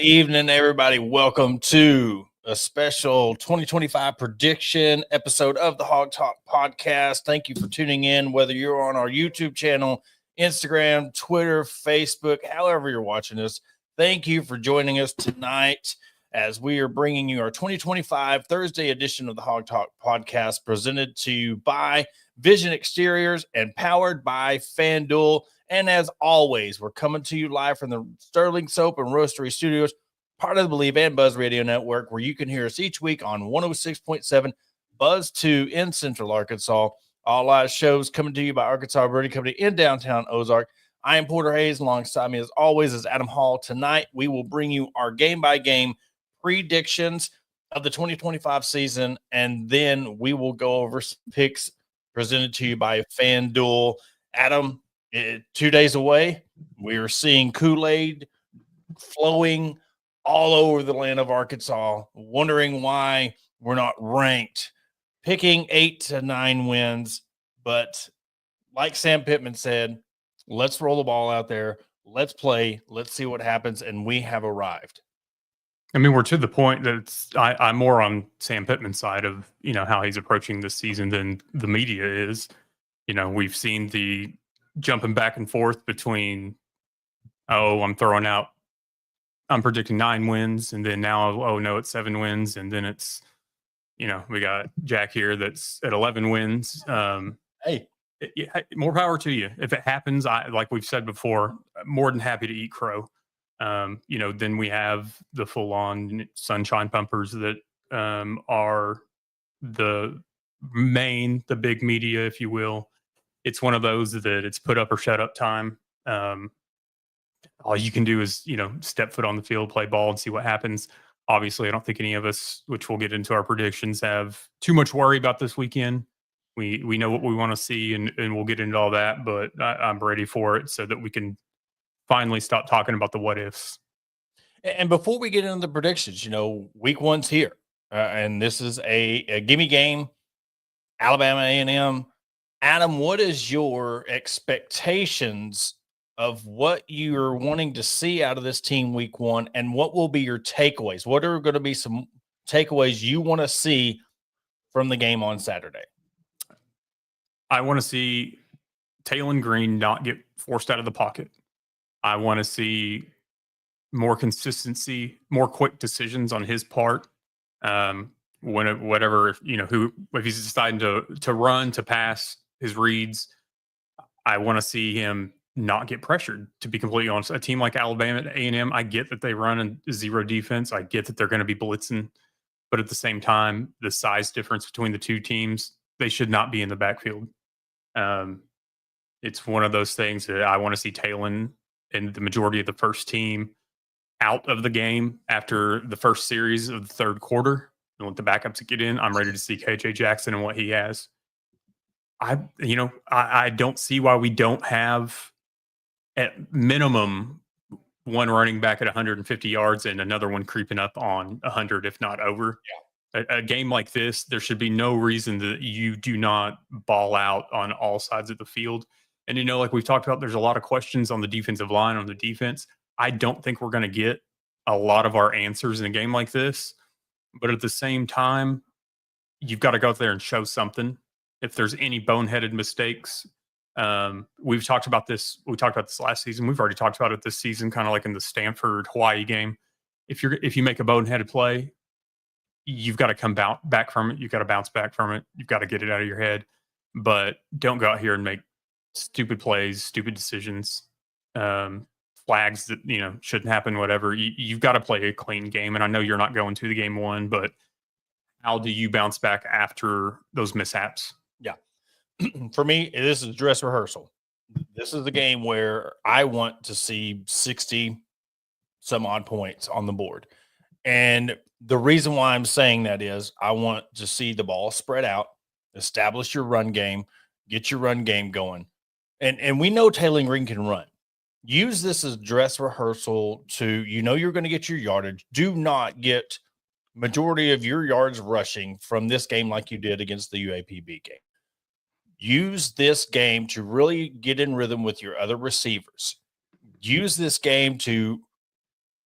evening, everybody. Welcome to a special 2025 prediction episode of the Hog Talk podcast. Thank you for tuning in, whether you're on our YouTube channel, Instagram, Twitter, Facebook, however you're watching us. Thank you for joining us tonight as we are bringing you our 2025 Thursday edition of the Hog Talk podcast, presented to you by Vision Exteriors and powered by FanDuel. And as always, we're coming to you live from the Sterling Soap and Roastery Studios, part of the Believe and Buzz Radio Network, where you can hear us each week on 106.7 Buzz 2 in Central Arkansas. All live shows coming to you by Arkansas Brewing Company in downtown Ozark. I am Porter Hayes. Alongside me, as always, is Adam Hall. Tonight, we will bring you our game-by-game predictions of the 2025 season, and then we will go over some picks presented to you by FanDuel. Adam, 2 days away, we are seeing Kool-Aid flowing all over the land of Arkansas, wondering why we're not ranked, picking 8 to 9 wins. But like Sam Pittman said, let's roll the ball out there. Let's play. Let's see what happens. And we have arrived. I mean, we're to the point that I'm more on Sam Pittman's side of, how he's approaching this season than the media is. We've seen the jumping back and forth between, I'm predicting 9 wins, and then now, no, it's 7 wins, and then it's, we got Jack here that's at 11 wins. Hey, more power to you. If it happens, like we've said before, more than happy to eat crow. Then we have the full-on sunshine pumpers that are the big media, if you will. It's one of those that it's put up or shut up time. All you can do is, step foot on the field, play ball, and see what happens. Obviously, I don't think any of us, which we'll get into our predictions, have too much worry about this weekend. We know what we want to see, and we'll get into all that, but I'm ready for it so that we can finally stop talking about the what ifs. And before we get into the predictions, week 1's here, and this is a gimme game, Alabama A&M. Adam, what is your expectations of what you're wanting to see out of this team week 1, and what will be your takeaways? What are going to be some takeaways you want to see from the game on Saturday? I want to see Taylon Green not get forced out of the pocket. I want to see more consistency, more quick decisions on his part. If he's deciding to run, to pass, his reads, I want to see him not get pressured, to be completely honest. A team like Alabama A&M, I get that they run a zero defense. I get that they're going to be blitzing. But at the same time, the size difference between the two teams, they should not be in the backfield. It's one of those things that I want to see Taylon and the majority of the first team out of the game after the first series of the third quarter and let the backups get in. I'm ready to see KJ Jackson and what he has. I don't see why we don't have at minimum one running back at 150 yards and another one creeping up on 100, if not over. Yeah. A game like this, there should be no reason that you do not ball out on all sides of the field. And, like we've talked about, there's a lot of questions on the defensive line, on the defense. I don't think we're going to get a lot of our answers in a game like this. But at the same time, you've got to go out there and show something. If there's any boneheaded mistakes, we've talked about this. We talked about this last season. We've already talked about it this season, kind of like in the Stanford-Hawaii game. If you make a boneheaded play, you've got to come back from it. You've got to bounce back from it. You've got to get it out of your head. But don't go out here and make stupid plays, stupid decisions, flags that shouldn't happen. Whatever. You've got to play a clean game. And I know you're not going to the game 1, but how do you bounce back after those mishaps? Yeah. For me, this is dress rehearsal. This is the game where I want to see 60 some odd points on the board. And the reason why I'm saying that is I want to see the ball spread out, establish your run game, get your run game going. And we know Taylon Green can run. Use this as dress rehearsal to, you're going to get your yardage. Do not get majority of your yards rushing from this game like you did against the UAPB game. Use this game to really get in rhythm with your other receivers. Use this game to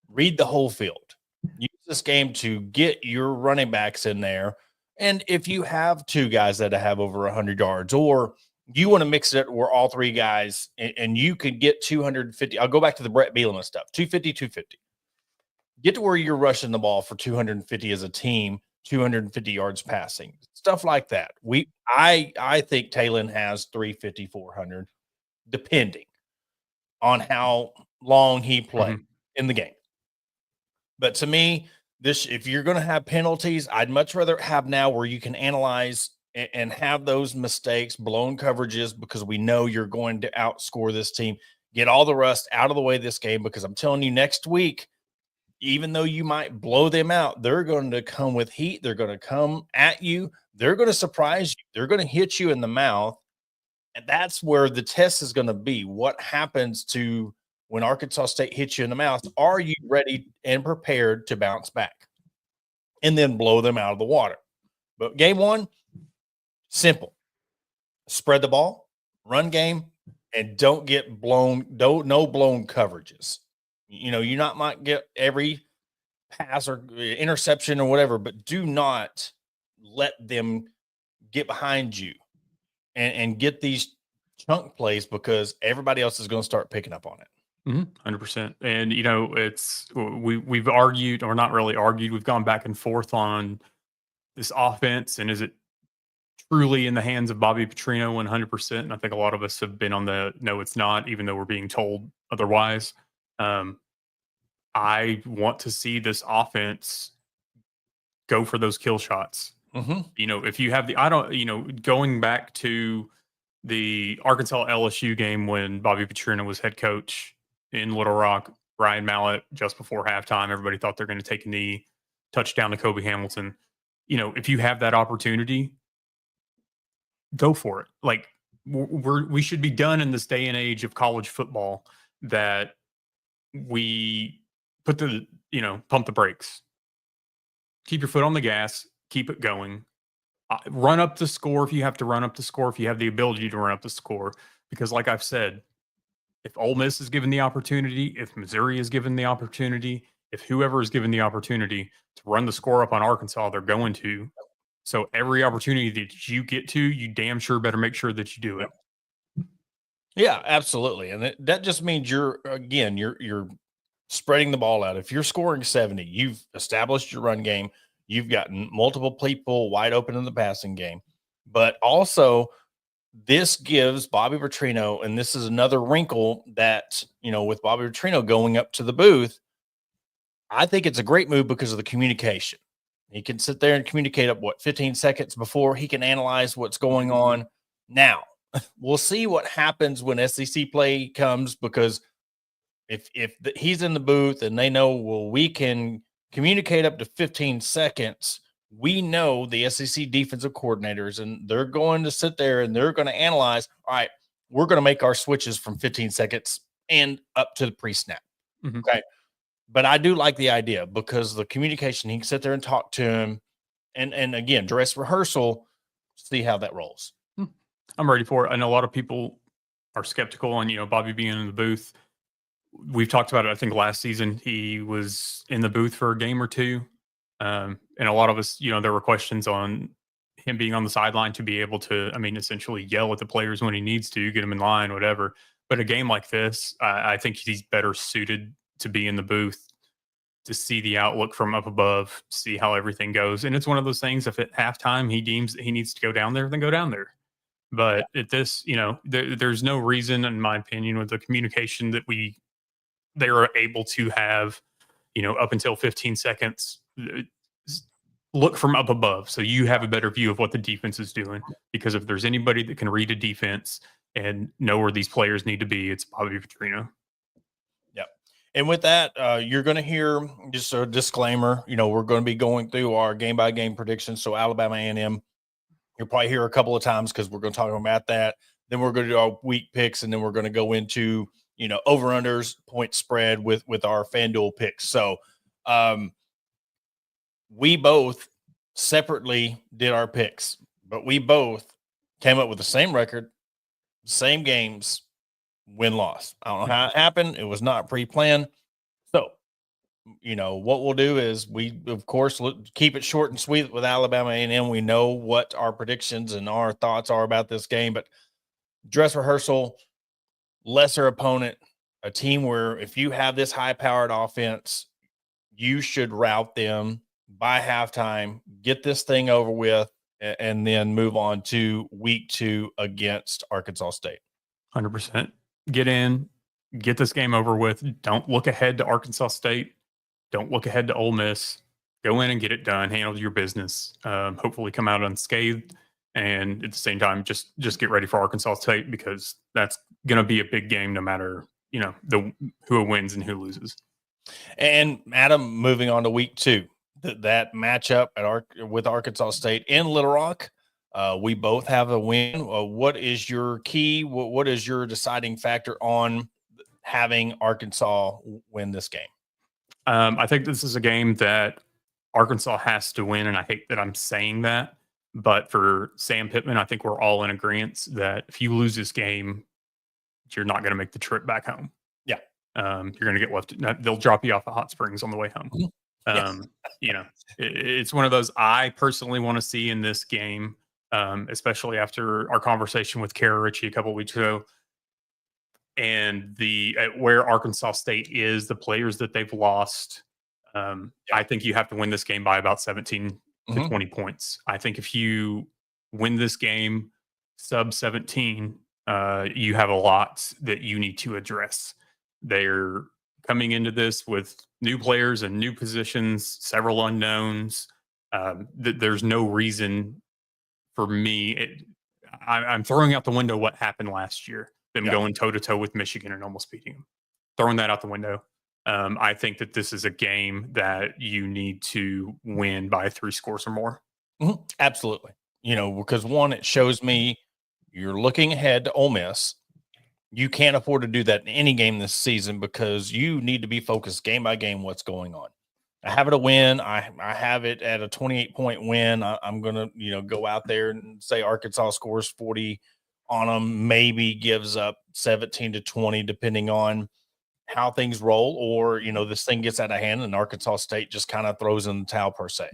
read the whole field. Use this game to get your running backs in there. And if you have two guys that have over 100 yards, or you want to mix it where all three guys and you could get 250. I'll go back to the Brett Bielema stuff, 250, 250. Get to where you're rushing the ball for 250 as a team, 250 yards passing, stuff like that. I think Talon has 350, 400, depending on how long he played in the game. But to me, this, if you're going to have penalties, I'd much rather have now where you can analyze and have those mistakes, blown coverages, because we know you're going to outscore this team. Get all the rust out of the way this game, because I'm telling you, next week, even though you might blow them out, they're going to come with heat. They're going to come at you. They're going to surprise you. They're going to hit you in the mouth. And that's where the test is going to be. What happens to when Arkansas State hits you in the mouth? Are you ready and prepared to bounce back and then blow them out of the water? But game one, simple. Spread the ball, run game, and don't get blown. No blown coverages. You know, you not might get every pass or interception or whatever, but do not let them get behind you and get these chunk plays, because everybody else is going to start picking up on it. 100%. And, you know, it's, we've argued, or not really argued, we've gone back and forth on this offense. And is it truly in the hands of Bobby Petrino 100%? And I think a lot of us have been on the, no, it's not, even though we're being told otherwise. I want to see this offense go for those kill shots. You know, if you have the, I don't, you know, going back to the Arkansas LSU game when Bobby Petrino was head coach in Little Rock, Ryan Mallett, just before halftime, everybody thought they're going to take a knee, touchdown to Kobe Hamilton. You know, if you have that opportunity, go for it. Like, we should be done in this day and age of college football that we put the, you know, pump the brakes. Keep your foot on the gas, keep it going. Run up the score if you have to run up the score, if you have the ability to run up the score. Because like I've said, if Ole Miss is given the opportunity, if Missouri is given the opportunity, if whoever is given the opportunity to run the score up on Arkansas, they're going to. So every opportunity that you get to, you damn sure better make sure that you do it. Yeah, absolutely. And that just means you're spreading the ball out. If you're scoring 70, you've established your run game. You've gotten multiple people wide open in the passing game. But also, this gives Bobby Petrino, and this is another wrinkle that, you know, with Bobby Petrino going up to the booth, I think it's a great move because of the communication. He can sit there and communicate up 15 seconds before he can analyze what's going on. Now, we'll see what happens when SEC play comes, because if he's in the booth and they know, well, we can communicate up to 15 seconds, we know the SEC defensive coordinators, and they're going to sit there and they're going to analyze, all right, we're going to make our switches from 15 seconds and up to the pre-snap. Okay. But I do like the idea, because the communication, he can sit there and talk to him, and again, dress rehearsal, see how that rolls. I'm ready for it. I know a lot of people are skeptical on, you know, Bobby being in the booth. We've talked about it. I think last season he was in the booth for a game or two. And a lot of us, you know, there were questions on him being on the sideline to be able to, I mean, essentially yell at the players when he needs to, get them in line, whatever. But a game like this, I think he's better suited to be in the booth, to see the outlook from up above, see how everything goes. And it's one of those things, if at halftime he deems that he needs to go down there, then go down there. But at this, you know, there's no reason, in my opinion, with the communication that they are able to have, you know, up until 15 seconds, look from up above, so you have a better view of what the defense is doing. Because if there's anybody that can read a defense and know where these players need to be, it's Bobby Petrino. Yep. And with that, you're going to hear just a disclaimer. You know, we're going to be going through our game by game predictions. So Alabama A&M, you'll probably hear a couple of times, because we're going to talk about that. Then we're going to do our week picks, and then we're going to go into, you know, over unders, point spread with our FanDuel picks. So we both separately did our picks, but we both came up with the same record, same games, win loss. I don't know how it happened. It was not pre-planned. So what we'll do is we, of course, keep it short and sweet with Alabama A&M. We know what our predictions and our thoughts are about this game, but dress rehearsal, lesser opponent, a team where if you have this high-powered offense, you should rout them by halftime, get this thing over with, and then move on to week 2 against Arkansas State. 100%. Get in, get this game over with. Don't look ahead to Arkansas State. Don't look ahead to Ole Miss. Go in and get it done. Handle your business. Hopefully, come out unscathed. And at the same time, just get ready for Arkansas State, because that's going to be a big game, no matter who wins and who loses. And Adam, moving on to week 2, that matchup with Arkansas State in Little Rock. We both have a win. What is your key? What is your deciding factor on having Arkansas win this game? I think this is a game that Arkansas has to win, and I hate that I'm saying that. But for Sam Pittman, I think we're all in agreement that if you lose this game, you're not going to make the trip back home. Yeah. You're going to get left. They'll drop you off at Hot Springs on the way home. Yes. It's one of those I personally want to see in this game, especially after our conversation with Kara Ritchie a couple of weeks ago. And where Arkansas State is, the players that they've lost, I think you have to win this game by about 17 to 20 points. I think if you win this game sub 17, you have a lot that you need to address. They're coming into this with new players and new positions, several unknowns. There's no reason for me. I'm throwing out the window what happened last year. Them going toe-to-toe with Michigan and almost beating them. Throwing that out the window. I think that this is a game that you need to win by 3 scores or more. Mm-hmm. Absolutely. Because one, it shows me you're looking ahead to Ole Miss. You can't afford to do that in any game this season, because you need to be focused game by game what's going on. I have it a win. I have it at a 28-point win. I'm going to, go out there and say Arkansas scores 40 on them, maybe gives up 17 to 20, depending on how things roll, or, this thing gets out of hand and Arkansas State just kind of throws in the towel per se.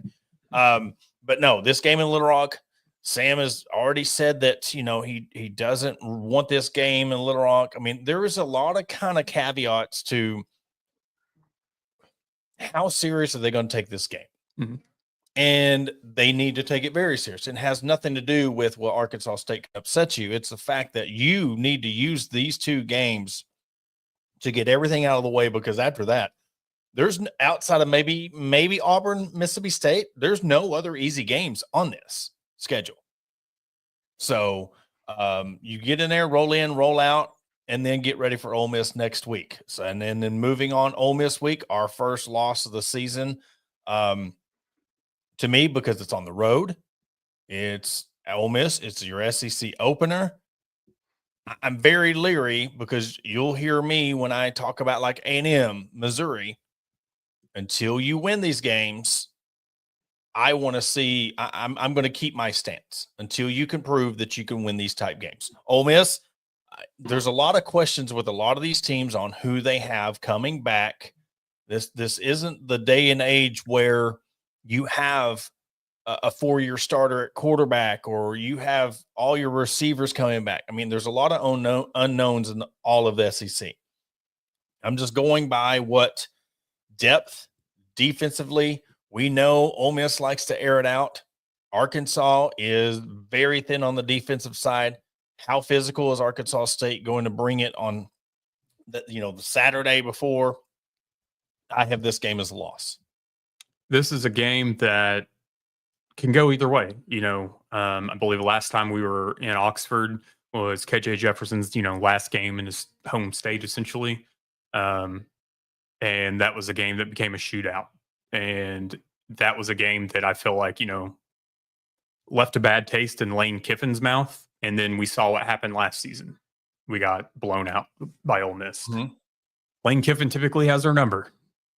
But no, this game in Little Rock, Sam has already said that, he doesn't want this game in Little Rock. I mean, there is a lot of kind of caveats to how serious are they going to take this game? Mm-hmm. And they need to take it very serious. It has nothing to do with what Arkansas State can upset you. It's the fact that you need to use these 2 games to get everything out of the way, because after that, there's outside of maybe Auburn, Mississippi State, there's no other easy games on this schedule. So you get in there, roll in, roll out, and then get ready for Ole Miss next week. So, and then moving on, Ole Miss week, our first loss of the season. To me, because it's on the road, it's Ole Miss, it's your SEC opener. I'm very leery, because you'll hear me when I talk about like A&M, Missouri. Until you win these games, I want to see. I'm going to keep my stance until you can prove that you can win these type games. Ole Miss, there's a lot of questions with a lot of these teams on who they have coming back. This isn't the day and age where you have a 4-year starter at quarterback, or you have all your receivers coming back. I mean, there's a lot of unknowns in all of the SEC. I'm just going by what depth defensively. We know Ole Miss likes to air it out. Arkansas is very thin on the defensive side. How physical is Arkansas State going to bring it on the Saturday before? I have this game as a loss. This is a game that can go either way. I believe last time we were in Oxford was KJ Jefferson's, last game in his home state, essentially. And that was a game that became a shootout. And that was a game that I feel like, left a bad taste in Lane Kiffin's mouth. And then we saw what happened last season. We got blown out by Ole Miss. Mm-hmm. Lane Kiffin typically has their number.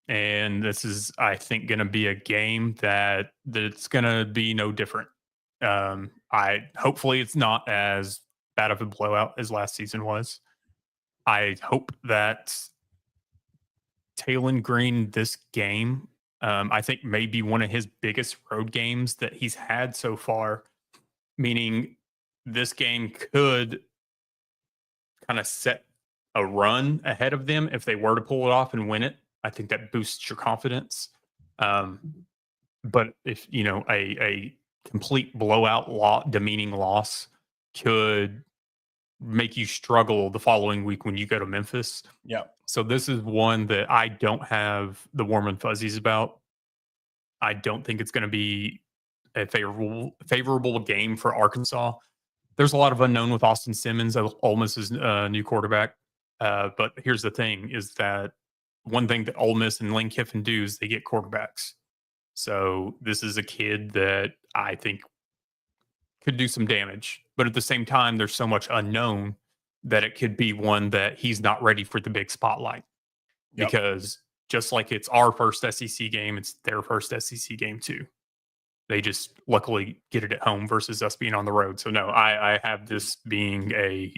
And this is, I think, going to be a game that's going to be no different. Hopefully it's not as bad of a blowout as last season was. I hope that Talon Green this game, I think maybe one of his biggest road games that he's had so far, meaning this game could kind of set a run ahead of them if they were to pull it off and win it. I think that boosts your confidence. Um, but if a complete blowout demeaning loss could make you struggle the following week when you go to Memphis. Yeah. So this is one that I don't have the warm and fuzzies about. I don't think it's going to be a favorable game for Arkansas. There's a lot of unknown with Austin Simmons, Ole Miss's new quarterback. But here's the thing: is that one thing that Ole Miss and Lane Kiffin do is they get quarterbacks. So this is a kid that I think could do some damage. But at the same time, there's so much unknown that it could be one that he's not ready for the big spotlight. Yep. Because just like it's our first SEC game, it's their first SEC game too. They just luckily get it at home versus us being on the road. So no, I have this being a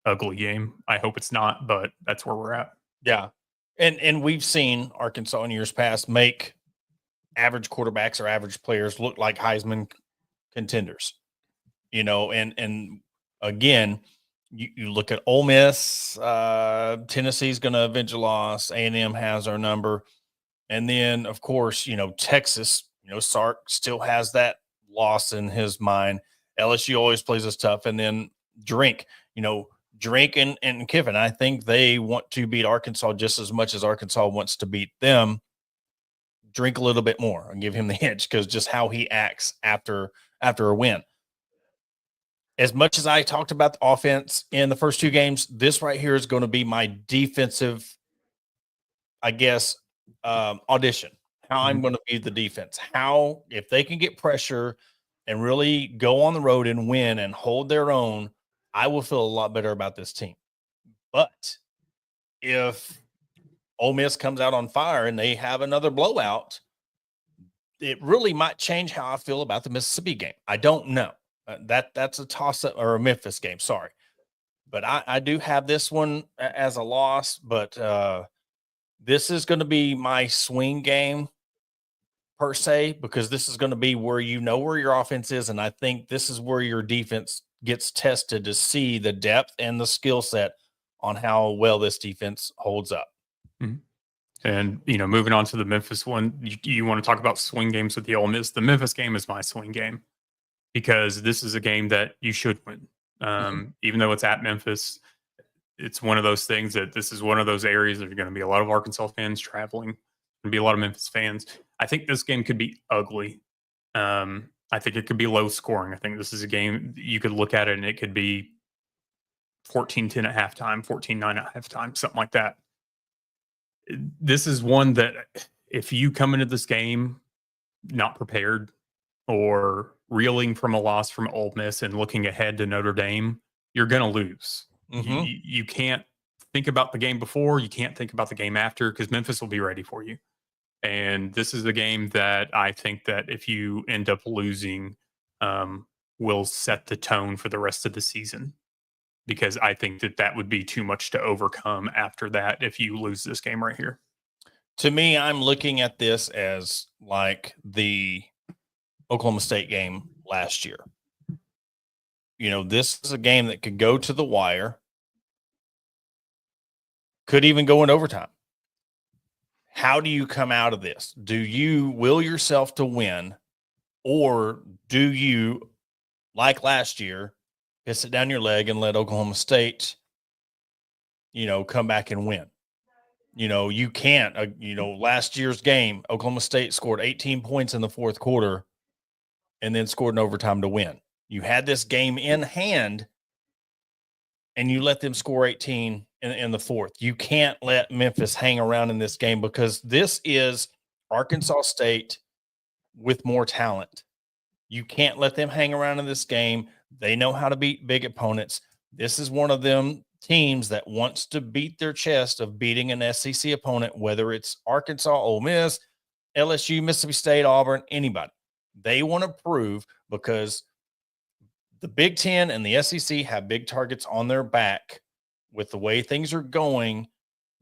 ugly game. I hope it's not, but that's where we're at. Yeah. And we've seen Arkansas in years past make average quarterbacks or average players look like Heisman contenders. And again, you look at Ole Miss, Tennessee's going to avenge a loss. A&M has our number. And then, of course, Texas, Sark still has that loss in his mind. LSU always plays us tough. And then Drink and Kiffin, I think they want to beat Arkansas just as much as Arkansas wants to beat them. Drink a little bit more and give him the edge because just how he acts after a win. As much as I talked about the offense in the first two games, this right here is going to be my defensive, I guess, audition. How I'm going to view the defense. How, if they can get pressure and really go on the road and win and hold their own, I will feel a lot better about this team. But if Ole Miss comes out on fire and they have another blowout, it really might change how I feel about the Mississippi game. I don't know. That's a toss-up, or a Memphis game, sorry. But I do have this one as a loss, but this is going to be my swing game per se, because this is going to be where where your offense is, and I think this is where your defense gets tested to see the depth and the skill set on how well this defense holds up. Mm-hmm. And, moving on to the Memphis one, you want to talk about swing games with the Ole Miss. The Memphis game is my swing game because this is a game that you should win. Even though it's at Memphis, it's one of those things that this is one of those areas that are going to be a lot of Arkansas fans traveling, going to be a lot of Memphis fans. I think this game could be ugly. I think it could be low scoring. I think this is a game you could look at it and it could be 14-10 at halftime, 14-9 at halftime, something like that. This is one that if you come into this game not prepared or reeling from a loss from Ole Miss and looking ahead to Notre Dame, you're going to lose. You can't think about the game before. You can't think about the game after because Memphis will be ready for you. And this is a game that I think that if you end up losing, will set the tone for the rest of the season. Because I think that would be too much to overcome after that if you lose this game right here. To me, I'm looking at this as like the Oklahoma State game last year. This is a game that could go to the wire, could even go in overtime. How do you come out of this? Do you will yourself to win, or do you, like last year, piss it down your leg and let Oklahoma State, come back and win? You can't, last year's game, Oklahoma State scored 18 points in the fourth quarter and then scored in overtime to win. You had this game in hand and you let them score 18 in the fourth. You can't let Memphis hang around in this game because this is Arkansas State with more talent. You can't let them hang around in this game. They know how to beat big opponents. This is one of them teams that wants to beat their chest of beating an SEC opponent, whether it's Arkansas, Ole Miss, LSU, Mississippi State, Auburn, anybody. They want to prove, because the Big Ten and the SEC have big targets on their back with the way things are going.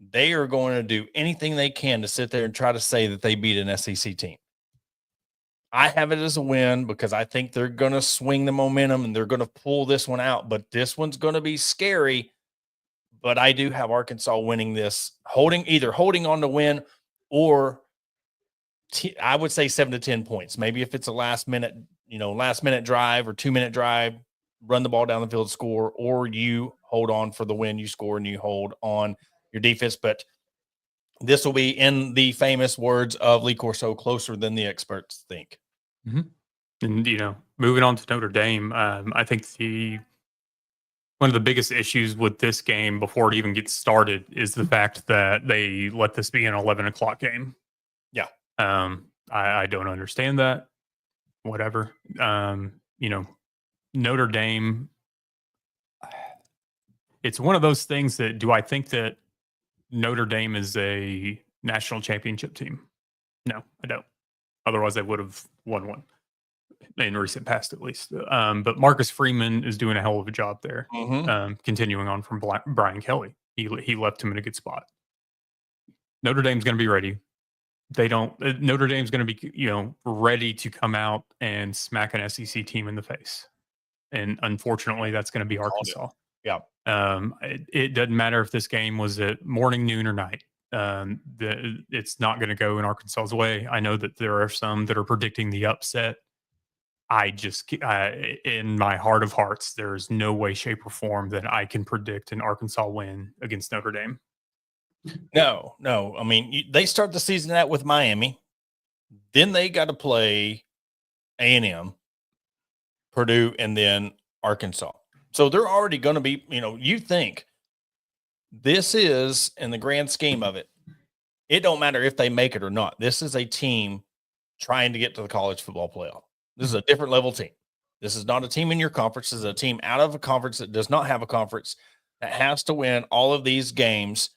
they are going to do anything they can to sit there and try to say that they beat an SEC team. I have it as a win because I think they're going to swing the momentum and they're going to pull this one out, but this one's going to be scary. But I do have Arkansas winning this, either holding on to win or I would say 7 to 10 points. Maybe if it's a last minute drive or 2-minute drive, run the ball down the field, score, or you hold on for the win, you score and you hold on your defense. But this will be, in the famous words of Lee Corso, closer than the experts think. Mm-hmm. And, moving on to Notre Dame, I think one of the biggest issues with this game before it even gets started is the fact that they let this be an 11 o'clock game. Yeah. I don't understand that. Whatever. Notre Dame, it's one of those things that, do I think that Notre Dame is a national championship team? No, I don't. Otherwise, they would have won one in recent past, at least. But Marcus Freeman is doing a hell of a job there. Mm-hmm. Continuing on from Brian Kelly, he left him in a good spot. Notre Dame's going to be ready. Notre Dame's going to be, ready to come out and smack an SEC team in the face. And unfortunately, that's going to be Arkansas. Yeah. It doesn't matter if this game was at morning, noon, or night. It's not going to go in Arkansas's way. I know that there are some that are predicting the upset. In my heart of hearts, there is no way, shape, or form that I can predict an Arkansas win against Notre Dame. No. I mean, they start the season out with Miami. Then they got to play A&M, Purdue, and then Arkansas. So they're already going to be, you think this is, in the grand scheme of it, it don't matter if they make it or not. This is a team trying to get to the college football playoff. This is a different level team. This is not a team in your conference. This is a team out of a conference that does not have a conference, that has to win all of these games.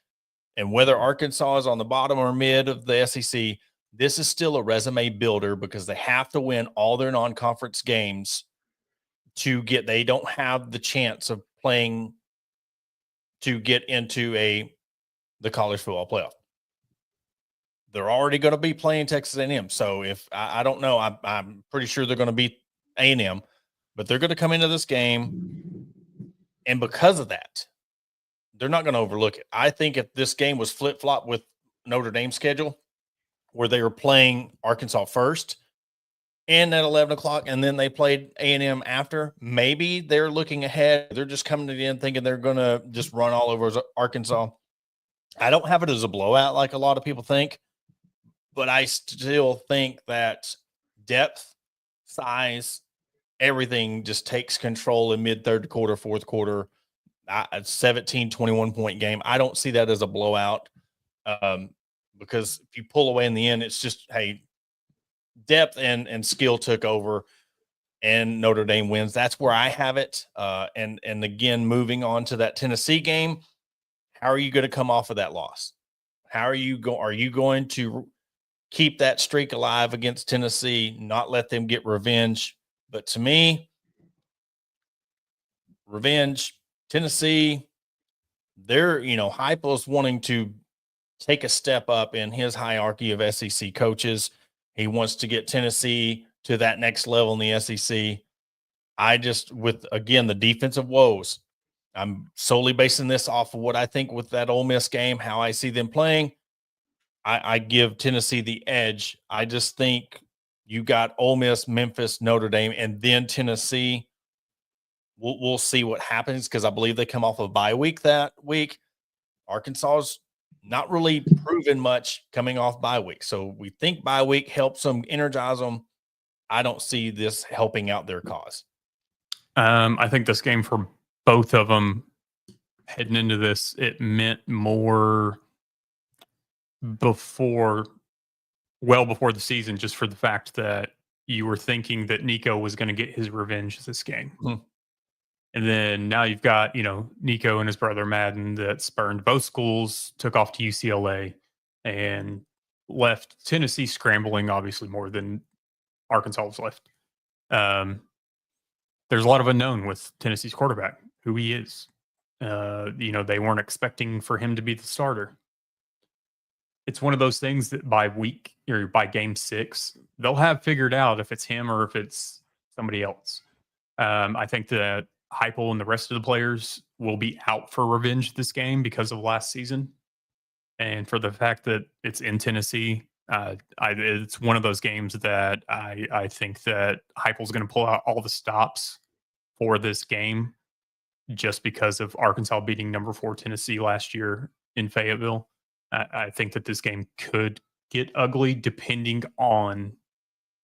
And whether Arkansas is on the bottom or mid of the SEC, this is still a resume builder because they have to win all their non-conference games they don't have the chance of playing to get into the college football playoff. They're already going to be playing Texas A&M. So if I don't know, I'm pretty sure they're going to beat A&M, but they're going to come into this game. And because of that, they're not going to overlook it. I think if this game was flip-flop with Notre Dame's schedule, where they were playing Arkansas first and at 11 o'clock, and then they played A&M after, maybe they're looking ahead. They're just coming in thinking they're going to just run all over Arkansas. I don't have it as a blowout like a lot of people think, but I still think that depth, size, everything just takes control in mid-third quarter, fourth quarter. A 17, 21-point game. I don't see that as a blowout because if you pull away in the end, it's just, hey, depth and skill took over and Notre Dame wins. That's where I have it. And again, moving on to that Tennessee game, how are you going to come off of that loss? Are you going to keep that streak alive against Tennessee, not let them get revenge? But to me, revenge, Tennessee, they're, Heupel's wanting to take a step up in his hierarchy of SEC coaches. He wants to get Tennessee to that next level in the SEC. Again, the defensive woes, I'm solely basing this off of what I think with that Ole Miss game, how I see them playing. I give Tennessee the edge. I just think you got Ole Miss, Memphis, Notre Dame, and then Tennessee. We'll see what happens because I believe they come off a bye week that week. Arkansas's not really proven much coming off bye week. So we think bye week helps them, energize them. I don't see this helping out their cause. I think this game for both of them heading into this, it meant more before the season, just for the fact that you were thinking that Nico was going to get his revenge this game. Mm-hmm. And then now you've got, Nico and his brother Madden that spurned both schools, took off to UCLA, and left Tennessee scrambling, obviously more than Arkansas was left. There's a lot of unknown with Tennessee's quarterback, who he is. They weren't expecting for him to be the starter. it's one of those things that by week or by game 6, they'll have figured out if it's him or if it's somebody else. I think that Heupel and the rest of the players will be out for revenge this game because of last season, and for the fact that it's in Tennessee. It's one of those games that I think that Heupel's going to pull out all the stops for this game just because of Arkansas beating number 4 Tennessee last year in Fayetteville. I think that this game could get ugly depending on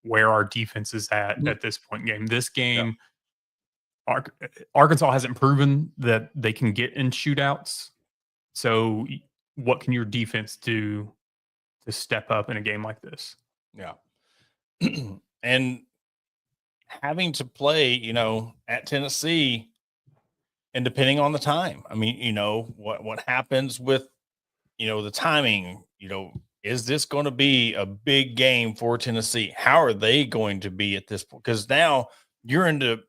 where our defense is at this point in game. This game, Arkansas hasn't proven that they can get in shootouts. So what can your defense do to step up in a game like this? Yeah. And having to play, at Tennessee, and depending on the time, I mean, what happens with, the timing, is this going to be a big game for Tennessee? How are they going to be at this point? Because now you're into,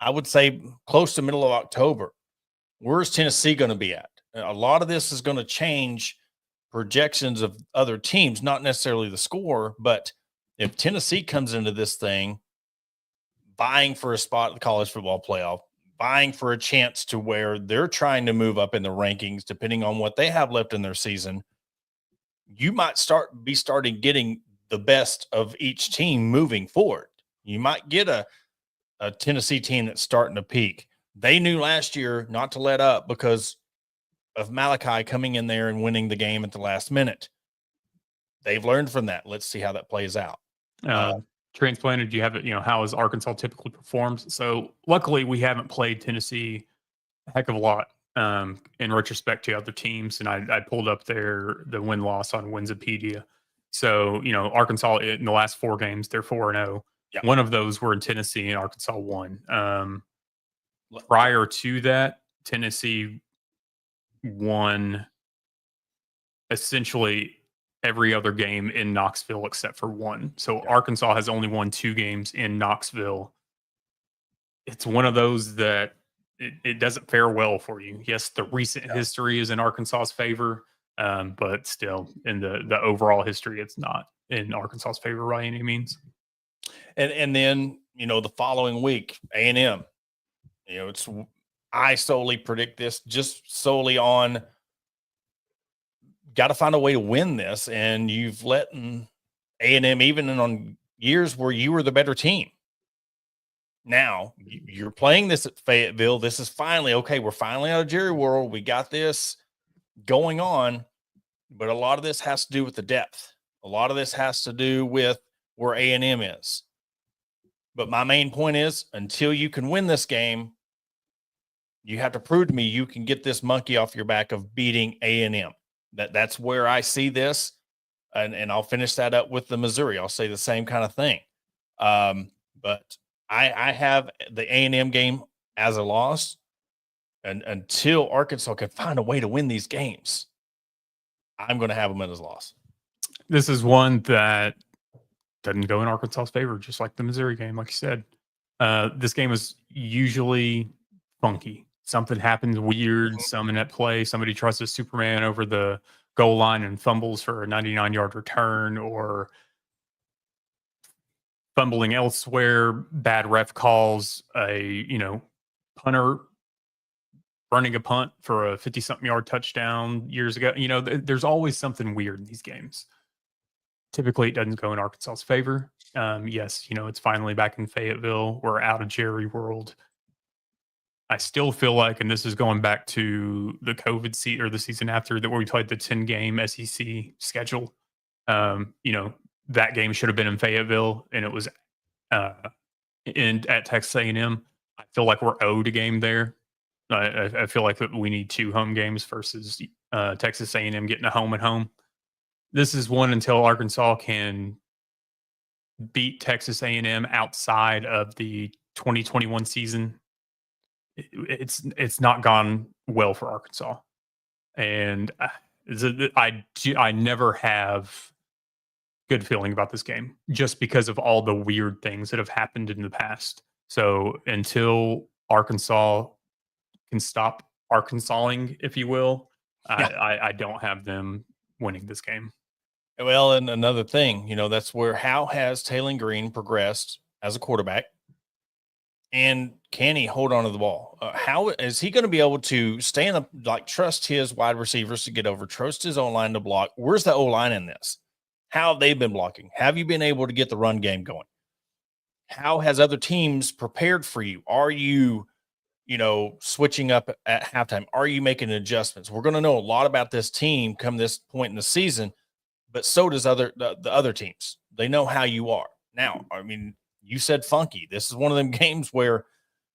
I would say, close to middle of October. Where's Tennessee going to be at? A lot of this is going to change projections of other teams, not necessarily the score, but if Tennessee comes into this thing vying for a spot in the college football playoff, vying for a chance to where they're trying to move up in the rankings, depending on what they have left in their season, you might starting getting the best of each team moving forward. You might get a Tennessee team that's starting to peak. They knew last year not to let up because of Malachi coming in there and winning the game at the last minute. They've learned from that. Let's see how that plays out. Transplanted, you have it, how has Arkansas typically performs? So luckily we haven't played Tennessee a heck of a lot in retrospect to other teams. And I pulled up the win-loss on Winsipedia. So, Arkansas in the last 4 games, they're 4-0. Yep. One of those were in Tennessee and Arkansas won. Prior to that, Tennessee won essentially every other game in Knoxville except for one. So Arkansas has only won 2 games in Knoxville. It's one of those that it doesn't fare well for you. Yes, the recent history is in Arkansas's favor, but still in the overall history, it's not in Arkansas's favor by any means. And then, the following week, A&M, I solely predict this just solely on got to find a way to win this. And you've let A&M, even on years where you were the better team. Now you're playing this at Fayetteville. This is finally, okay, we're finally out of Jerry World. We got this going on, but a lot of this has to do with the depth. A lot of this has to do with where A&M is. But my main point is, until you can win this game, you have to prove to me you can get this monkey off your back of beating A&M. That's where I see this, and I'll finish that up with the Missouri. I'll say the same kind of thing. But I have the A&M game as a loss, and until Arkansas can find a way to win these games, I'm going to have them as a loss. This is one that doesn't go in Arkansas's favor, just like the Missouri game, like you said. This game is usually funky. Something happens weird, something at play. Somebody tries to Superman over the goal line and fumbles for a 99-yard return, or fumbling elsewhere. Bad ref calls a punter running a punt for a 50-something yard touchdown years ago. There's always something weird in these games. Typically, it doesn't go in Arkansas's favor. Yes, it's finally back in Fayetteville. We're out of Jerry World. I still feel like, and this is going back to the COVID season or the season after that, where we played the 10-game SEC schedule. That game should have been in Fayetteville, and it was at Texas A&M. I feel like we're owed a game there. I feel like we need 2 home games versus Texas A&M getting a home and home. This is one until Arkansas can beat Texas A&M outside of the 2021 season. It's not gone well for Arkansas, and I never have good feeling about this game just because of all the weird things that have happened in the past. So until Arkansas can stop Arkansasing, if you will, I don't have them winning this game. Well, and another thing, that's where how has Taylor Green progressed as a quarterback? And can he hold on to the ball? How is he going to be able to stand up, like trust his wide receivers to get over, trust his O line to block? Where's the O line in this? How have they been blocking? Have you been able to get the run game going? How has other teams prepared for you? Are you, switching up at halftime? Are you making adjustments? We're going to know a lot about this team come this point in the season, but so does the other teams. They know how you are. Now, I mean, you said funky. This is one of them games where,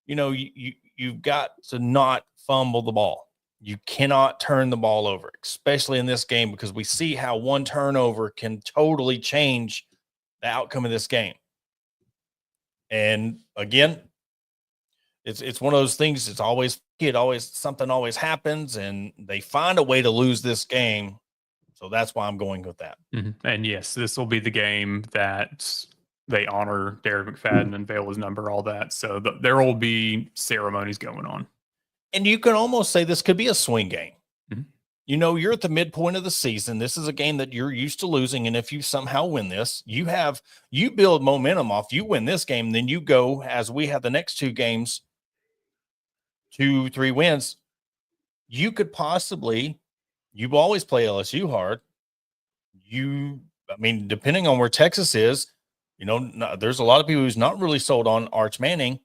you've got to not fumble the ball. You cannot turn the ball over, especially in this game, because we see how one turnover can totally change the outcome of this game. And again, it's one of those things. Something always happens, and they find a way to lose this game. So that's why I'm going with that. Mm-hmm. And yes, this will be the game that they honor Derek McFadden and veil his number, all that. So there will be ceremonies going on. And you can almost say this could be a swing game. Mm-hmm. You're at the midpoint of the season. This is a game that you're used to losing. And if you somehow win this, you build momentum off. You win this game, then you go, as we have the next 2 games, 2-3 wins. You could possibly, you always play LSU hard. Depending on where Texas is, there's a lot of people who's not really sold on Arch Manning.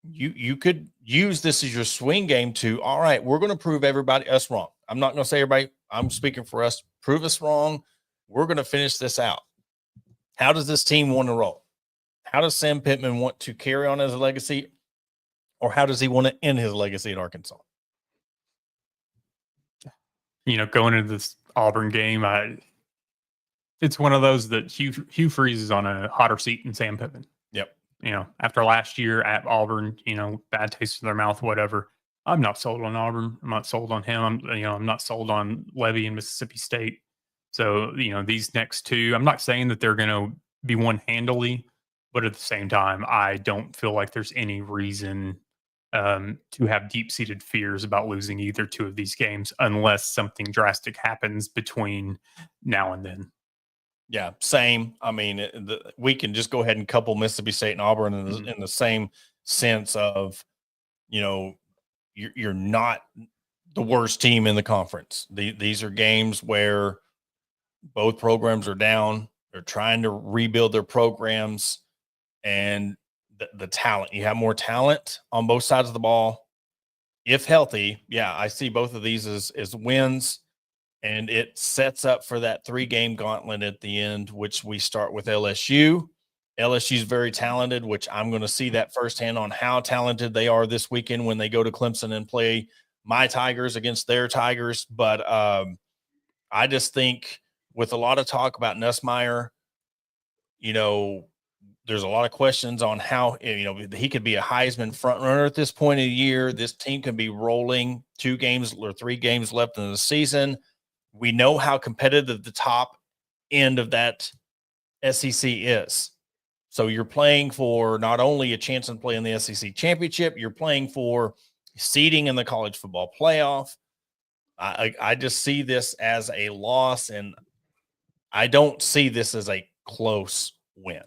You could use this as your swing game to, all right, we're going to prove us wrong. I'm not going to say everybody, I'm speaking for us, prove us wrong. We're going to finish this out. How does this team want to roll? How does Sam Pittman want to carry on as a legacy, or how does he want to end his legacy at Arkansas? Going into this Auburn game, it's one of those that Hugh Freeze is on a hotter seat than Sam Pittman. Yep. After last year at Auburn, bad taste in their mouth, whatever. I'm not sold on Auburn. I'm not sold on him. I'm not sold on Levy and Mississippi State. So, these next 2, I'm not saying that they're going to be won handily, but at the same time, I don't feel like there's any reason to have deep-seated fears about losing either 2 of these games unless something drastic happens between now and then. Yeah, same. I mean, we can just go ahead and couple Mississippi State and Auburn in the same sense of, you're not the worst team in the conference. These are games where both programs are down. They're trying to rebuild their programs, and the talent. You have more talent on both sides of the ball. If healthy, yeah, I see both of these as wins. And it sets up for that 3-game gauntlet at the end, which we start with LSU. LSU is very talented, which I'm going to see that firsthand on how talented they are this weekend when they go to Clemson and play my Tigers against their Tigers. But I just think with a lot of talk about Nussmeier, there's a lot of questions on how, he could be a Heisman front runner at this point of the year. This team can be rolling 2 games or 3 games left in the season. We know how competitive the top end of that SEC is. So you're playing for not only a chance to play in the SEC championship, you're playing for seeding in the college football playoff. I just see this as a loss, and I don't see this as a close win.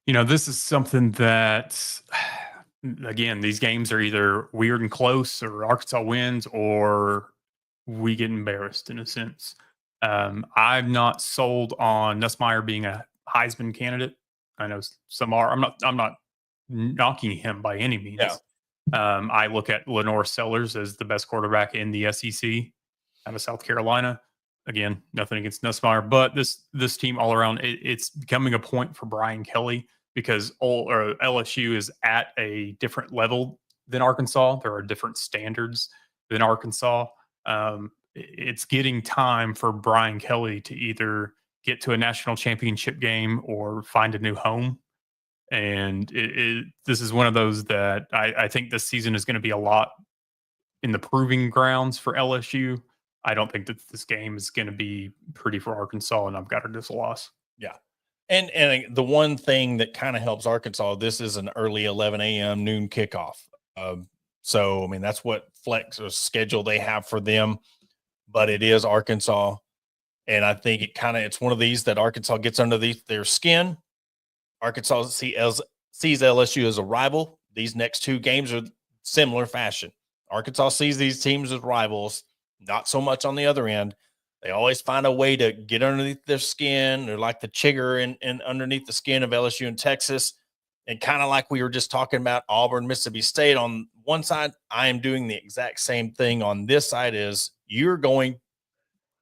This is something that, again, these games are either weird and close, or Arkansas wins, or we get embarrassed in a sense. I'm not sold on Nussmeier being a Heisman candidate. I know some are. I'm not knocking him by any means. Yeah. I look at Lenore Sellers as the best quarterback in the SEC out of South Carolina. Again, nothing against Nussmeier, but this team all around, it's becoming a point for Brian Kelly because LSU is at a different level than Arkansas. There are different standards than Arkansas. It's getting time for Brian Kelly to either get to a national championship game or find a new home. And this is one of those that I think this season is going to be a lot in the proving grounds for LSU. I don't think that this game is going to be pretty for Arkansas, and I've got it as a loss. Yeah. And the one thing that kind of helps Arkansas, this is an early 11 a.m. noon kickoff. So, I mean, that's what flex or schedule they have for them. but it is Arkansas. And I think it's one of these that Arkansas gets under their skin. Arkansas sees LSU as a rival. These next two games are similar fashion. Arkansas sees these teams as rivals, not so much on the other end. They always find a way to get underneath their skin. They're like the chigger and underneath the skin of LSU and Texas. And kind of like we were just talking about Auburn, Mississippi State on one side, I am doing the exact same thing on this side. Is you're going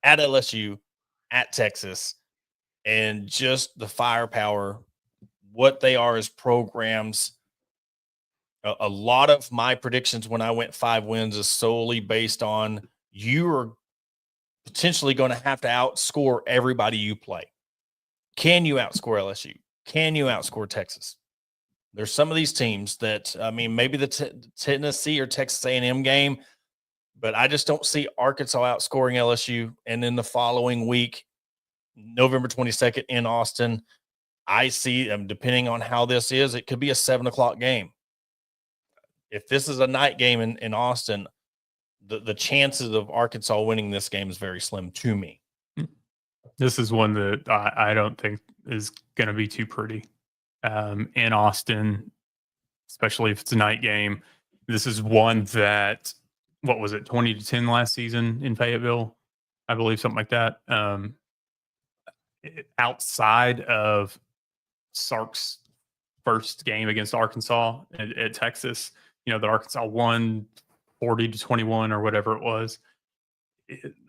at LSU, at Texas, and just the firepower, what they are as programs. A lot of my predictions when I went 5 wins is solely based on you are potentially going to have to outscore everybody you play. Can you outscore LSU? Can you outscore Texas? There's some of these teams that, I mean, maybe the Tennessee or Texas A&M game, but I just don't see Arkansas outscoring LSU. And then the following week, November 22nd in Austin, I see, depending on how this is, it could be a 7:00 game. If this is a night game in Austin, the chances of Arkansas winning this game is very slim to me. This is one that I don't think is going to be too pretty in Austin, especially if it's a night game. This is one that, what was it, 20-10 last season in Fayetteville, I believe, something like that. Outside of Sark's first game against Arkansas at Texas, that Arkansas won 40-21 or whatever it was.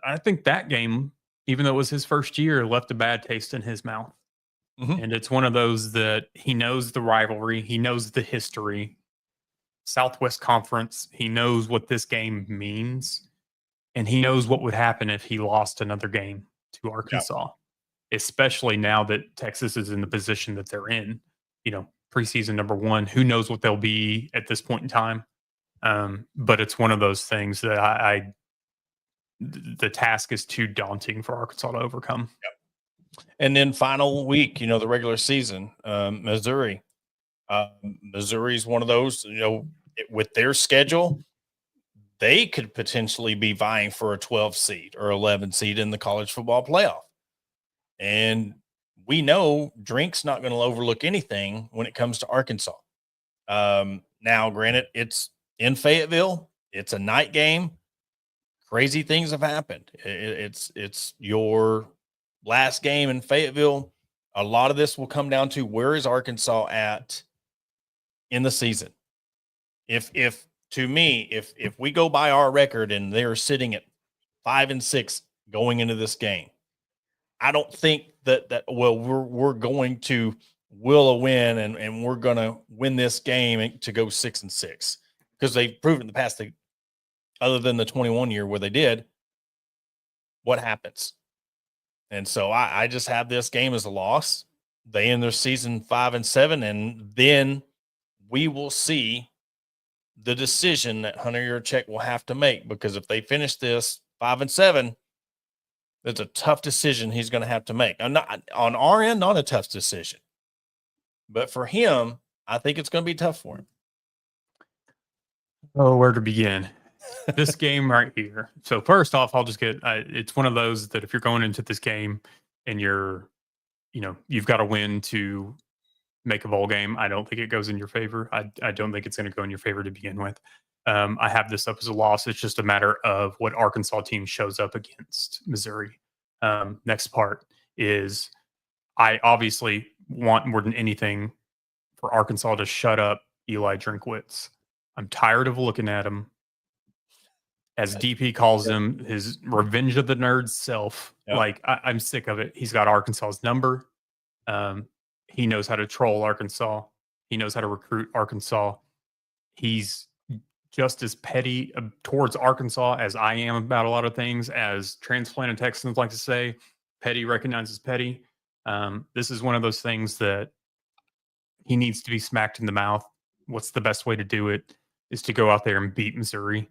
I think that game, even though it was his first year, left a bad taste in his mouth. Mm-hmm. And it's one of those that he knows the rivalry, he knows the history, Southwest Conference, he knows what this game means, and he knows what would happen if he lost another game to Arkansas, especially now that Texas is in the position that they're in, preseason number 1. Who knows what they'll be at this point in time? But it's one of those things that the task is too daunting for Arkansas to overcome. Yep. And then final week, the regular season, Missouri. Missouri is one of those, with their schedule, they could potentially be vying for a 12 seed or 11 seed in the college football playoff. And we know Drink's not going to overlook anything when it comes to Arkansas. Now, granted, it's in Fayetteville. It's a night game. Crazy things have happened. It's your last game in Fayetteville. A lot of this will come down to where is Arkansas at in the season. If we go by our record and they're sitting at 5-6 going into this game, I don't think that we're going to will a win and we're going to win this game to go 6-6, because they've proven in the past that, other than the 21 year where they did, what happens? And so I just have this game as a loss. They end their season 5-7, and then we will see the decision that Hunter Yurachek will have to make, because if they finish this 5-7, it's a tough decision he's going to have to make. I'm not on our end, not a tough decision, but for him, I think it's going to be tough for him. Oh, where to begin? This game right here. So first off, I'll just it's one of those that if you're going into this game and you've got to win to make a bowl game, I don't think it goes in your favor. I don't think it's going to go in your favor to begin with. I have this up as a loss. It's just a matter of what Arkansas team shows up against Missouri. Next part is I obviously want more than anything for Arkansas to shut up Eli Drinkwitz. I'm tired of looking at him. As DP calls him, his revenge of the nerds self. Yep. Like, I'm sick of it. He's got Arkansas's number. He knows how to troll Arkansas. He knows how to recruit Arkansas. He's just as petty towards Arkansas as I am about a lot of things, as transplanted Texans like to say. Petty recognizes petty. This is one of those things that he needs to be smacked in the mouth. What's the best way to do it is to go out there and beat Missouri.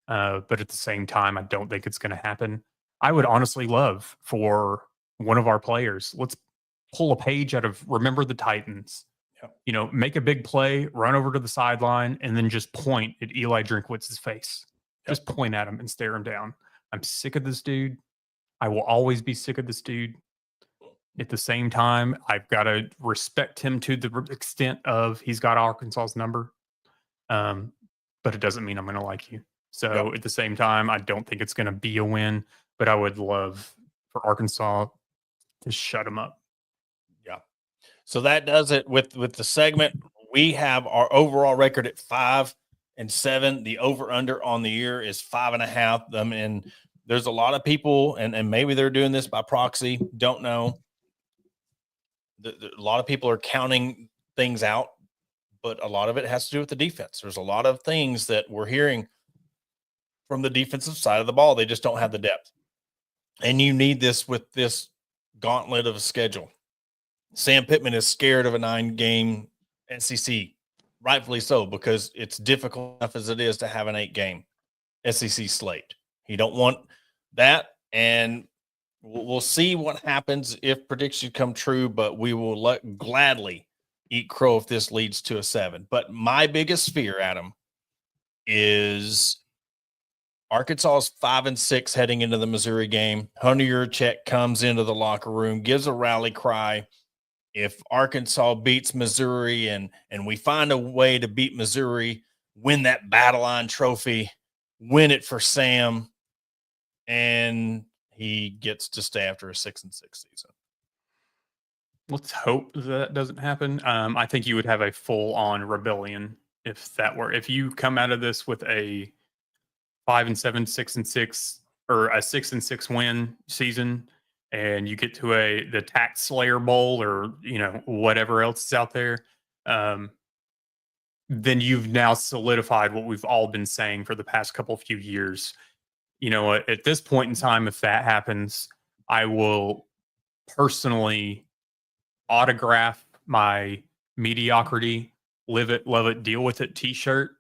But at the same time, I don't think it's going to happen. I would honestly love for one of our players, let's pull a page out of Remember the Titans. Yep. Make a big play, run over to the sideline, and then just point at Eli Drinkwitz's face. Yep. Just point at him and stare him down. I'm sick of this dude. I will always be sick of this dude. At the same time, I've got to respect him to the extent of he's got Arkansas's number. But it doesn't mean I'm going to like you. So Yep. at the same time, I don't think it's going to be a win, but I would love for Arkansas to shut him up. Yeah. So that does it with the segment. We have our overall record at 5-7. The over under on the year is 5.5. I mean, there's a lot of people, and maybe they're doing this by proxy. Don't know. A lot of people are counting things out, but a lot of it has to do with the defense. There's a lot of things that we're hearing from the defensive side of the ball. They just don't have the depth. And you need this with this gauntlet of a schedule. Sam Pittman is scared of a 9-game SEC, rightfully so, because it's difficult enough as it is to have an 8-game SEC slate. He don't want that, and we'll see what happens if predictions come true, but we will gladly eat crow if this leads to a 7. But my biggest fear, Adam, is Arkansas's 5-6 heading into the Missouri game. Hunter Yurachek comes into the locker room, gives a rally cry. If Arkansas beats Missouri and we find a way to beat Missouri, win that Battle Line trophy, win it for Sam, and he gets to stay after a 6-6 season. Let's hope that doesn't happen. I think you would have a full-on rebellion if you come out of this with a 5-7, 6-6, or a 6-6 win season, and you get to the Tax Slayer Bowl or whatever else is out there, then you've now solidified what we've all been saying for the past few years. At this point in time, if that happens, I will personally autograph my mediocrity, live it, love it, deal with it t-shirt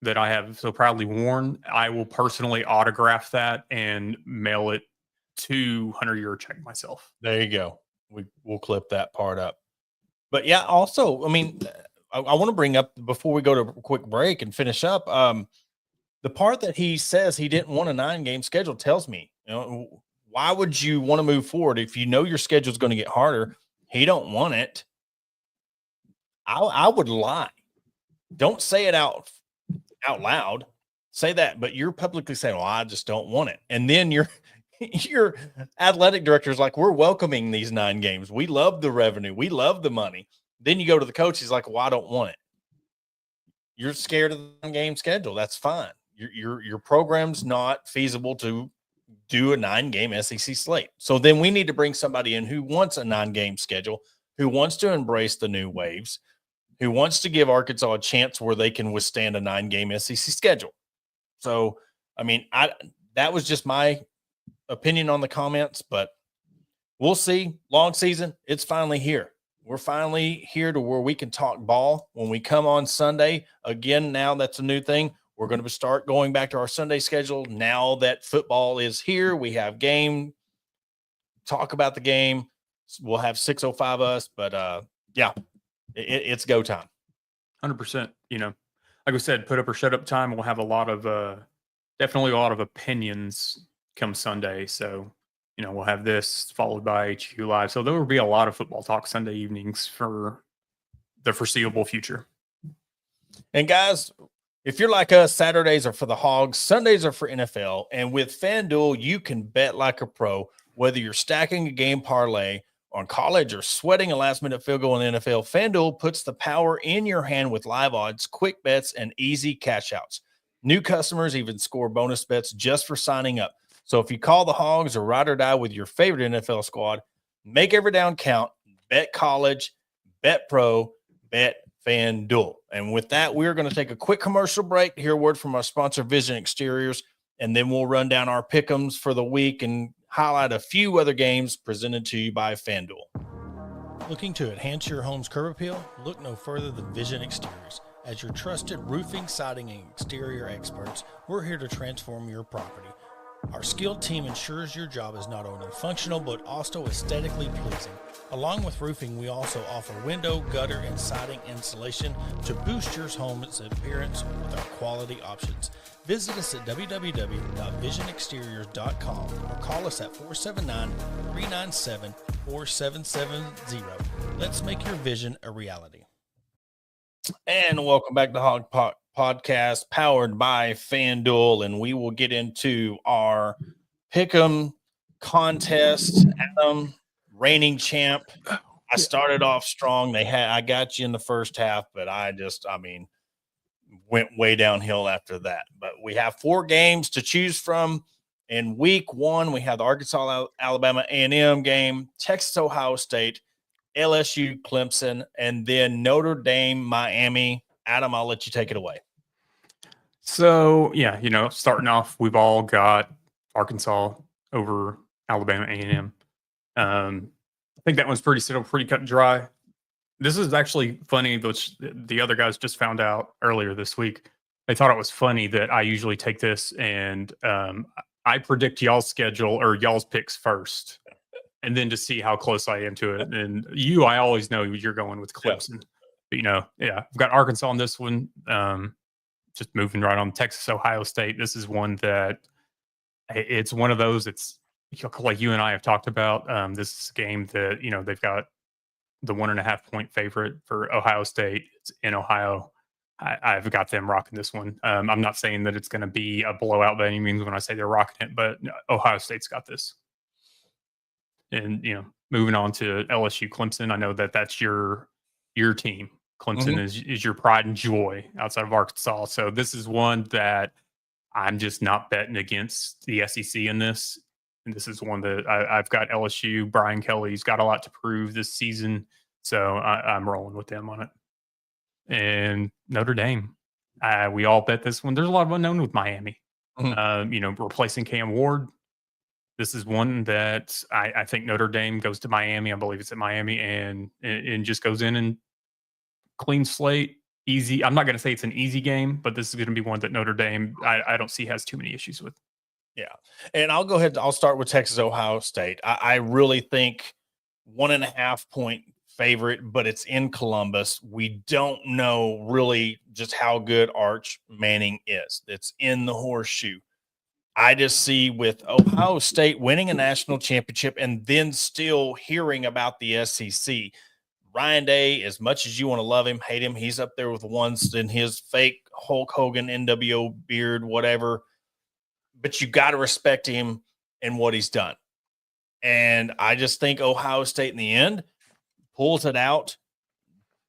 that I have so proudly worn. I will personally autograph that and mail it to Hunter Yurachek myself. There you go. We'll clip that part up. But yeah, also, I mean, I want to bring up before we go to a quick break and finish up, the part that he says he didn't want a 9-game schedule tells me, why would you want to move forward if you know your schedule is going to get harder? He don't want it. I would lie. Don't say it out loud. Say that, but you're publicly saying, well, I just don't want it. And then your athletic director is like, we're welcoming these 9 games. We love the revenue. We love the money. Then you go to the coach. He's like, well, I don't want it. You're scared of the 9-game schedule. That's fine. Your program's not feasible to do a 9-game SEC slate. So then we need to bring somebody in who wants a 9-game schedule, who wants to embrace the new waves, who wants to give Arkansas a chance where they can withstand a 9-game SEC schedule. So, I mean, that was just my opinion on the comments, but we'll see. Long season, it's finally here. We're finally here to where we can talk ball when we come on Sunday. Again, now that's a new thing. We're going to start going back to our Sunday schedule. Now that football is here, we have game, talk about the game. We'll have 6:05 us, but yeah, it's go time. 100%. Like I said, put up or shut up time. We'll have definitely a lot of opinions come Sunday. So, we'll have this followed by HQ Live. So there will be a lot of football talk Sunday evenings for the foreseeable future. And guys, if you're like us, Saturdays are for the Hogs, Sundays are for NFL. And with FanDuel, you can bet like a pro, whether you're stacking a game parlay on college or sweating a last-minute field goal in the NFL. FanDuel puts the power in your hand with live odds, quick bets, and easy cash outs. New customers even score bonus bets just for signing up. So if you call the Hogs or ride or die with your favorite NFL squad, make every down count, bet college, bet pro, bet FanDuel. And with that, we're going to take a quick commercial break, hear a word from our sponsor, Vision Exteriors, and then we'll run down our pick'ems for the week and highlight a few other games presented to you by FanDuel. Looking to enhance your home's curb appeal? Look no further than Vision Exteriors. As your trusted roofing, siding, and exterior experts, we're here to transform your property. Our skilled team ensures your job is not only functional but also aesthetically pleasing. Along with roofing, we also offer window, gutter, and siding installation to boost your home's appearance with our quality options. Visit us at www.visionexteriors.com or call us at 479-397-4770. Let's make your vision a reality. And welcome back to Hog Podcast, powered by FanDuel, and we will get into our Pick'em contest. Adam, reigning champ. I started off strong. I got you in the first half, but went way downhill after that. But we have 4 games to choose from. In week 1, we have the Arkansas Alabama A&M game, Texas Ohio State, LSU Clemson, and then Notre Dame Miami. Adam, I'll let you take it away. So yeah, starting off, we've all got Arkansas over Alabama A&M. I think that one's pretty cut and dry. This is actually funny, which the other guys just found out earlier this week. They thought it was funny that I usually take this and I predict y'all's schedule or y'all's picks first, and then to see how close I am to it. And I always know you're going with Clemson. But, I've got Arkansas on this one. Just moving right on, Texas, Ohio State. This is one that it's one of those. It's like you and I have talked about. This is a game that they've got the 1.5 point favorite for Ohio State. It's in Ohio. I've got them rocking this one. I'm not saying that it's going to be a blowout by any means when I say they're rocking it, but Ohio State's got this. And moving on to LSU Clemson, I know that's your team. Clemson is your pride and joy outside of Arkansas. So this is one that I'm just not betting against the SEC in this. And this is one that I've got LSU. Brian Kelly's got a lot to prove this season. So I'm rolling with them on it. And Notre Dame, we all bet this one. There's a lot of unknown with Miami. Replacing Cam Ward. This is one that I think Notre Dame goes to Miami. I believe it's at Miami and just goes in and clean slate, easy. I'm not going to say it's an easy game, but this is going to be one that Notre Dame, I don't see has too many issues with. Yeah. And I'll go ahead. I'll start with Texas, Ohio State. I really think 1.5 point favorite, but it's in Columbus. We don't know really just how good Arch Manning is. It's in the horseshoe. I just see with Ohio State winning a national championship and then still hearing about the SEC. Ryan Day, as much as you want to love him, hate him, he's up there with the ones in his fake Hulk Hogan, NWO beard, whatever. But you got to respect him and what he's done. And I just think Ohio State in the end pulls it out.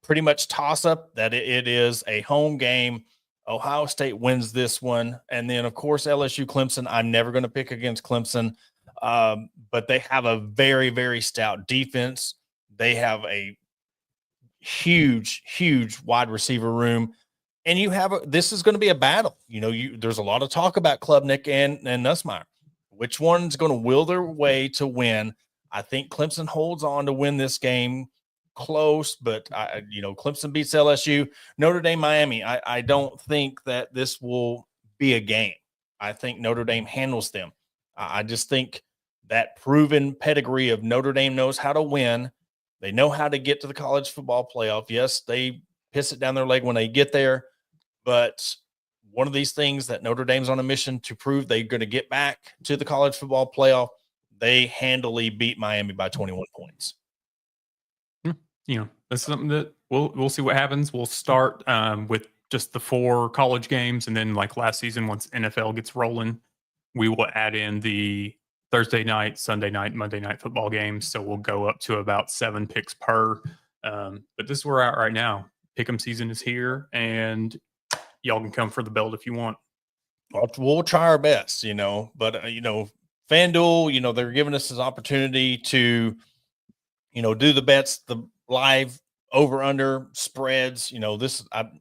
Pretty much toss up that it is a home game. Ohio State wins this one. And then, of course, LSU Clemson. I'm never going to pick against Clemson, but they have a very, very stout defense. They have a huge wide receiver room. And this is going to be a battle. There's a lot of talk about Klubnik and Nussmeier. Which one's going to will their way to win? I think Clemson holds on to win this game close, but Clemson beats LSU. Notre Dame, Miami. I don't think that this will be a game. I think Notre Dame handles them. I just think that proven pedigree of Notre Dame knows how to win. They know how to get to the college football playoff. Yes, they piss it down their leg when they get there, but one of these things that Notre Dame's on a mission to prove they're going to get back to the college football playoff. They handily beat Miami by 21 points. That's something that we'll see what happens. We'll start with just the 4 college games, and then like last season, once NFL gets rolling, we will add in the Thursday night, Sunday night, Monday night football games. So we'll go up to about 7 picks per. But this is where we're at right now. Pick'em season is here, and y'all can come for the belt if you want. We'll try our best, but FanDuel, they're giving us this opportunity to, do the bets, the live over under spreads.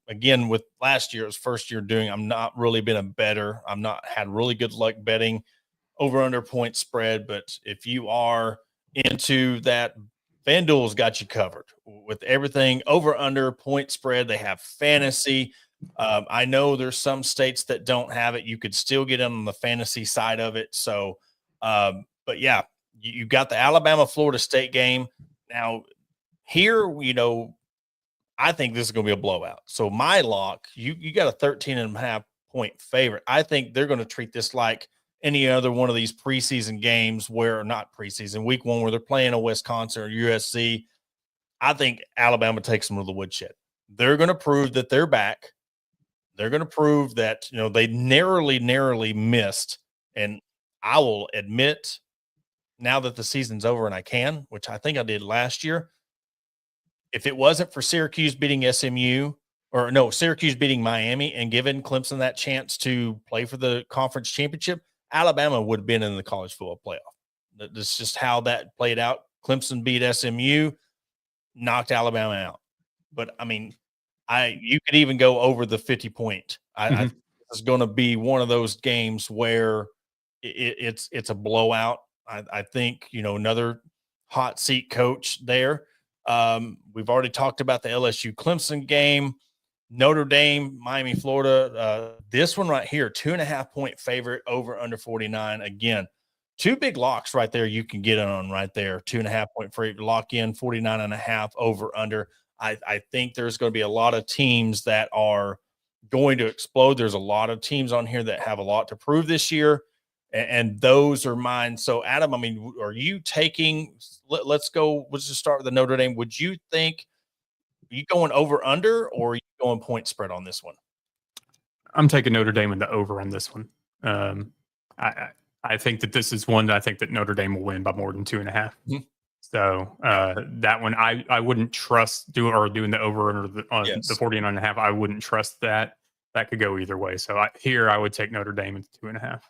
Again, with last year, it was first year doing, I'm not really been a bettor. I'm not had really good luck betting over under point spread, but if you are into that, FanDuel's got you covered with everything over under point spread. They have fantasy, I know there's some states that don't have it. You could still get in on the fantasy side of it. So, but yeah, you got the Alabama Florida State game. Now, here, I think this is going to be a blowout. So, my lock, you got a 13.5 point favorite. I think they're going to treat this like any other one of these preseason games where, not preseason, week one, where they're playing a Wisconsin or USC. I think Alabama takes them to the woodshed. They're going to prove that they're back. They're going to prove that, they narrowly missed. And I will admit, now that the season's over and I can, which I think I did last year, if it wasn't for Syracuse beating SMU, or no, Syracuse beating Miami and giving Clemson that chance to play for the conference championship, Alabama would have been in the college football playoff. That's just how that played out. Clemson beat SMU, knocked Alabama out. But I mean, you could even go over the 50 point. I think it's going to be one of those games where it's a blowout. I think, another hot seat coach there. We've already talked about the LSU Clemson game, Notre Dame, Miami, Florida. This one right here, 2.5 point favorite over under 49. Again, two big locks right there. You can get on right there. 2.5 point favorite, lock in 49.5 over under. I think there's going to be a lot of teams that are going to explode. There's a lot of teams on here that have a lot to prove this year, and those are mine. So, Adam, I mean, are you taking? Let's go. Let's just start with the Notre Dame. Would you think are you going over under, or are you going point spread on this one? I'm taking Notre Dame in the over on this one. I think that this is one that I think that Notre Dame will win by more than 2.5. Mhm. So that one I wouldn't trust doing the over under the 49.5. I wouldn't trust that. That could go either way. So I would take Notre Dame at 2.5.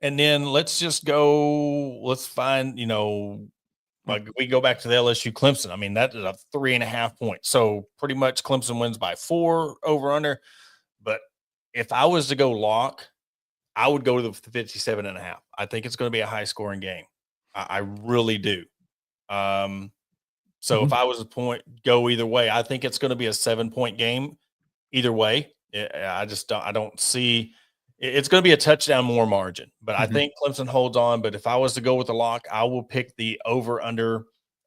And then let's just go. Let's find, like we go back to the LSU Clemson. I mean, that is a 3.5 point. So pretty much Clemson wins by 4 over under. But if I was to go lock, I would go to the 57.5. I think it's going to be a high scoring game. I really do. So if I was to go either way, I think it's going to be a 7-point game either way. I don't see it's going to be a touchdown more margin, but I think Clemson holds on. But if I was to go with the lock, I will pick the over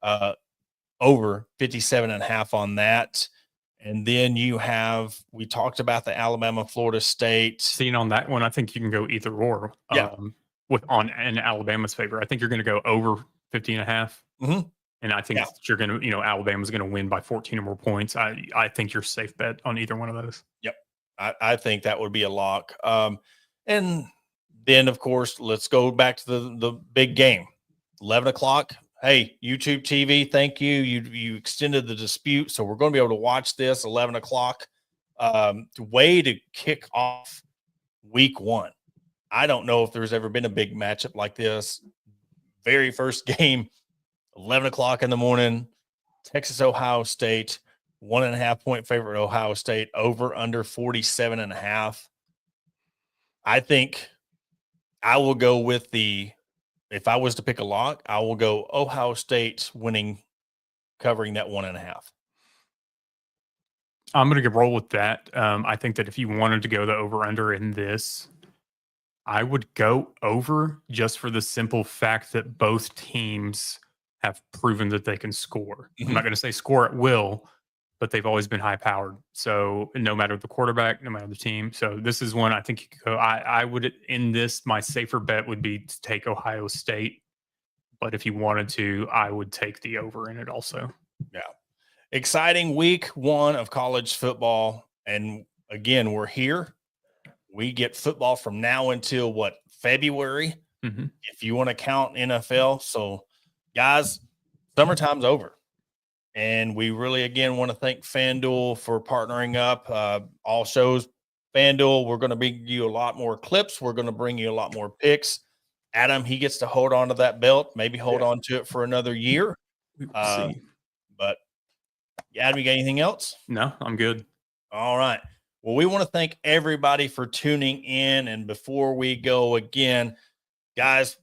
57.5 on that. And then we talked about the Alabama, Florida State. Seeing on that one, I think you can go either or. Yeah. In Alabama's favor. I think you're going to go over 50.5. And I think you're going to, Alabama's going to win by 14 or more points. I think you're safe bet on either one of those. Yep. I think that would be a lock. And then, of course, let's go back to the big game, 11 o'clock. Hey, YouTube TV, thank you. You extended the dispute, so we're going to be able to watch this 11 o'clock. Way to kick off week one. I don't know if there's ever been a big matchup like this. Very first game, 11 o'clock in the morning, Texas, Ohio State, 1.5 point favorite Ohio State, over under 47.5. I think I will go with if I was to pick a lock, I will go Ohio State winning, covering that 1.5. I'm going to roll with that. I think that if you wanted to go the over under in this, I would go over just for the simple fact that both teams have proven that they can score. I'm not going to say score at will, but they've always been high powered. So no matter the quarterback, no matter the team. So this is one I think you could go. I would, in this, my safer bet would be to take Ohio State. But if you wanted to, I would take the over in it also. Yeah. Exciting week one of college football. And again, we're here. We get football from now until February, if you want to count NFL. So, guys, summertime's over. And we really, again, want to thank FanDuel for partnering up. All shows, FanDuel, we're going to bring you a lot more clips. We're going to bring you a lot more picks. Adam, he gets to hold on to that belt, maybe hold on to it for another year. See. But, Adam, you got anything else? No, I'm good. All right. Well, we want to thank everybody for tuning in. And before we go again, guys,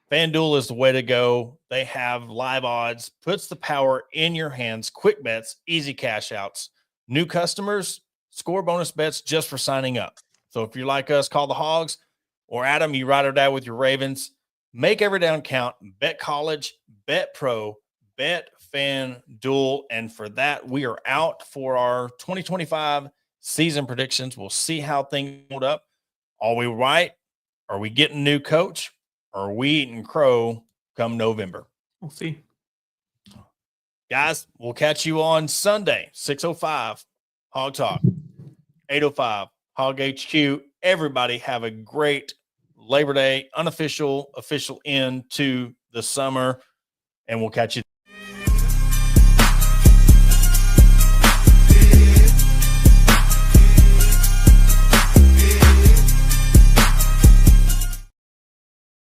FanDuel is the way to go. They have live odds, puts the power in your hands, quick bets, easy cash outs. New customers, score bonus bets just for signing up. So if you're like us, call the Hogs, or Adam, you ride or die with your Ravens. Make every down count. Bet college, bet pro, bet fan, duel. And for that, we are out for our 2025 season predictions. We'll see how things hold up. Are we right? Are we getting a new coach? Or are we eating crow come November? We'll see. Guys, we'll catch you on Sunday, 6:05, Hog Talk, 8:05, Hog HQ. Everybody have a great Labor Day, official end to the summer, and we'll catch you.